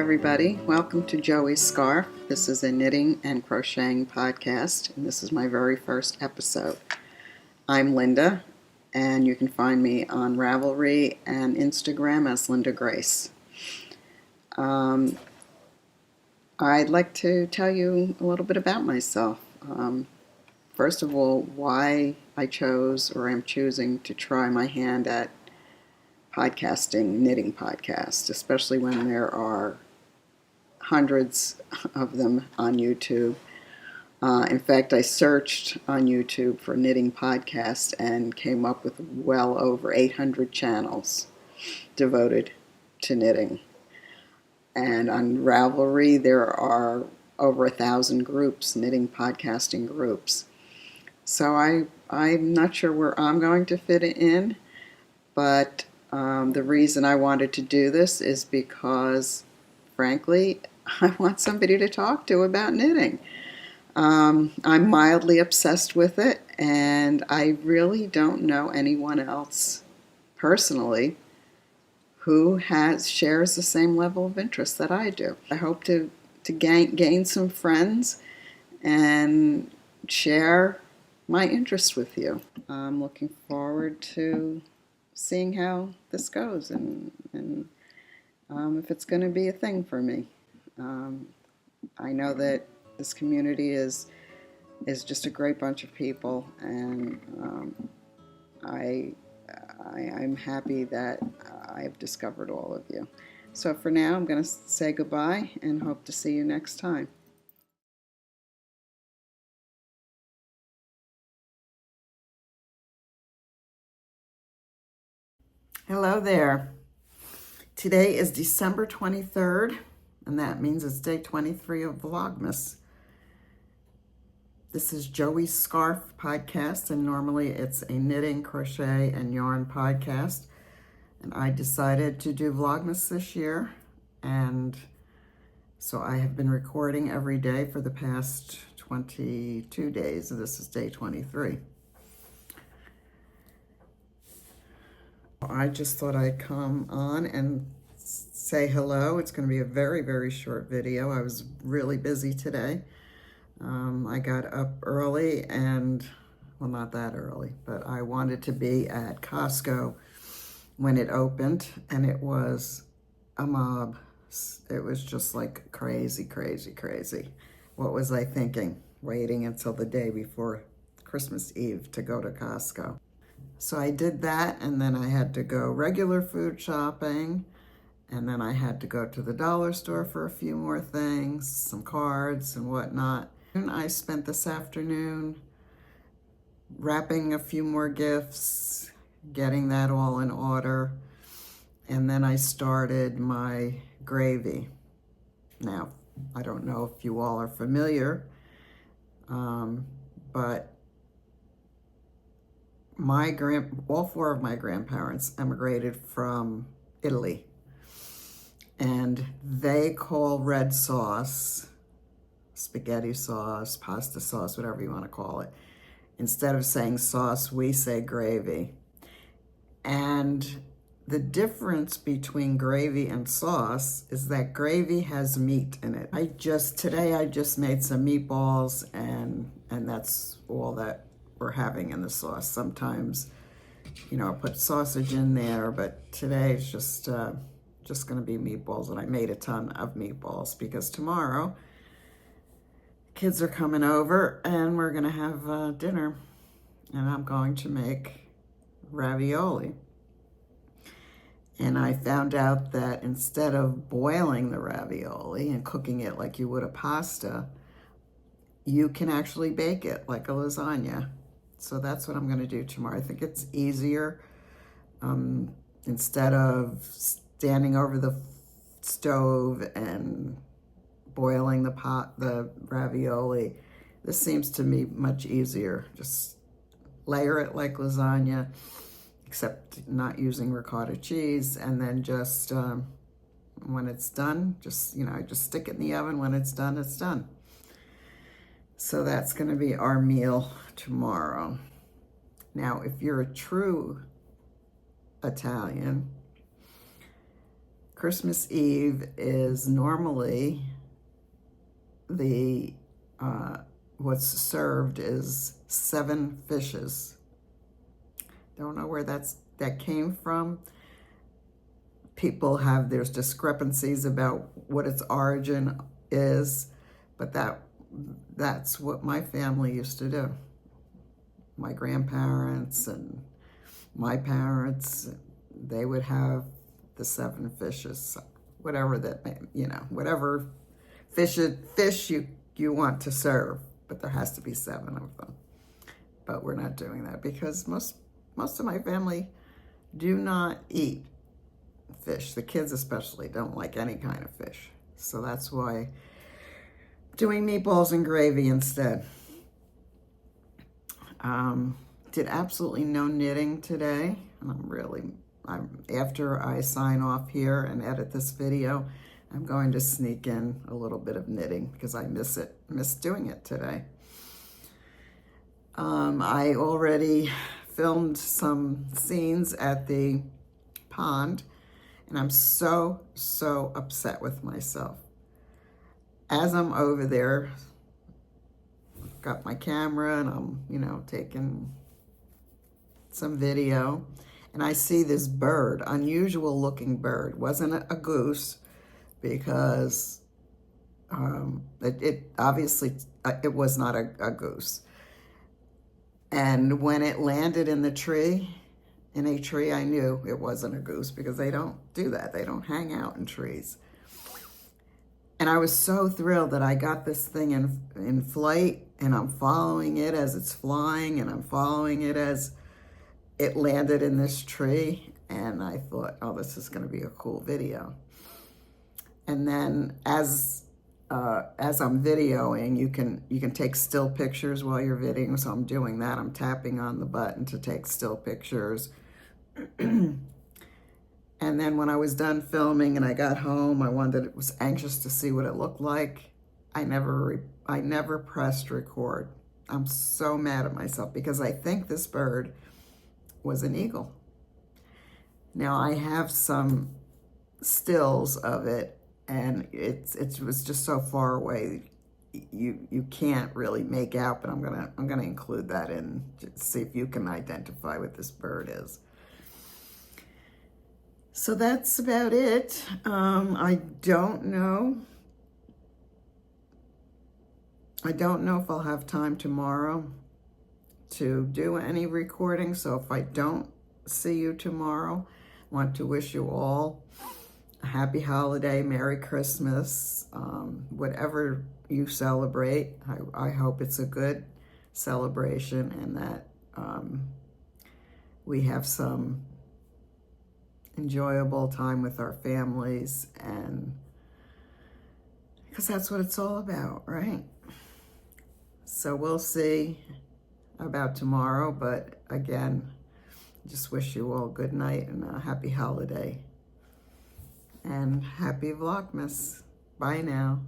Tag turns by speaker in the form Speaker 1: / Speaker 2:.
Speaker 1: everybody. Welcome to Joey's Scarf. This is a knitting and crocheting podcast, and this is my very first episode. I'm Linda, and you can find me on Ravelry and Instagram as Linda Grace. I'd like to tell you a little bit about myself. First of all, why I chose or am choosing to try my hand at podcasting, knitting podcast, especially when there are hundreds of them on YouTube. In fact, I searched on YouTube for knitting podcast and came up with well over 800 channels devoted to knitting. And on Ravelry, there are over 1,000 groups, knitting podcasting groups. So I'm not sure where I'm going to fit it in, but the reason I wanted to do this is because, frankly, I want somebody to talk to about knitting. I'm mildly obsessed with it, and I really don't know anyone else personally who shares the same level of interest that I do. I hope to gain some friends and share my interest with you. I'm looking forward to seeing how this goes and if it's going to be a thing for me. I know that this community is just a great bunch of people, and I'm happy that I've discovered all of you. So for now, I'm going to say goodbye and hope to see you next time. Hello there. Today is December 23rd, and that means it's day 23 of Vlogmas. This is Joey's Scarf podcast, and normally it's a knitting, crochet, and yarn podcast. And I decided to do Vlogmas this year, and so I have been recording every day for the past 22 days, and this is day 23. I just thought I'd come on and say hello. It's going to be a very, very short video. I was really busy today. I got up early and, well, not that early, but I wanted to be at Costco when it opened, and it was a mob. It was just like crazy, crazy, crazy. What was I thinking? Waiting until the day before Christmas Eve to go to Costco. So I did that, and then I had to go regular food shopping, and then I had to go to the dollar store for a few more things, some cards and whatnot. And I spent this afternoon wrapping a few more gifts, getting that all in order, and then I started my gravy. Now, I don't know if you all are familiar, but all four of my grandparents emigrated from Italy, and they call red sauce spaghetti sauce, pasta sauce, whatever you want to call it. Instead of saying sauce, we say gravy. And the difference between gravy and sauce is that gravy has meat in it. Today I just made some meatballs, and that's all that we're having in the sauce. Sometimes, I put sausage in there, but today it's just going to be meatballs, and I made a ton of meatballs because tomorrow kids are coming over and we're going to have dinner, and I'm going to make ravioli. And I found out that instead of boiling the ravioli and cooking it like you would a pasta, you can actually bake it like a lasagna. So that's what I'm going to do tomorrow. I think it's easier. Instead of standing over the stove and boiling the ravioli, this seems to me much easier. Just layer it like lasagna, except not using ricotta cheese, and then just when it's done, just stick it in the oven. When it's done, it's done. So that's going to be our meal tomorrow. Now, if you're a true Italian, Christmas Eve is normally the what's served is 7 fishes. Don't know where that came from. There's discrepancies about what its origin is, but that's what my family used to do. My grandparents and my parents, they would have the 7 fishes, whatever whatever fish you want to serve, but there has to be 7 of them. But we're not doing that because most of my family do not eat fish. The kids especially don't like any kind of fish. So that's why I'm doing meatballs and gravy instead. Did absolutely no knitting today. And after I sign off here and edit this video, I'm going to sneak in a little bit of knitting because I miss doing it today. I already filmed some scenes at the pond, and I'm so upset with myself. As I'm over there, I've got my camera and I'm, taking some video, and I see this bird, unusual looking bird. Wasn't a goose because it obviously it was not a goose. And when it landed in a tree, I knew it wasn't a goose because they don't do that. They don't hang out in trees. And I was so thrilled that I got this thing in flight, and I'm following it as it's flying, and I'm following it as it landed in this tree. And I thought, oh, this is going to be a cool video. And then as I'm videoing, you can take still pictures while you're videoing. So I'm doing that. I'm tapping on the button to take still pictures. And then when I was done filming and I got home, I was anxious to see what it looked like. I never pressed record. I'm so mad at myself because I think this bird was an eagle. Now I have some stills of it, and it was just so far away you can't really make out, but I'm gonna include that in to see if you can identify what this bird is. So that's about it. I don't know if I'll have time tomorrow to do any recording. So if I don't see you tomorrow, I want to wish you all a happy holiday, Merry Christmas, whatever you celebrate. I hope it's a good celebration and that we have some enjoyable time with our families, and because that's what it's all about, right? So we'll see about tomorrow, but again, just wish you all good night and a happy holiday and happy Vlogmas. Bye now.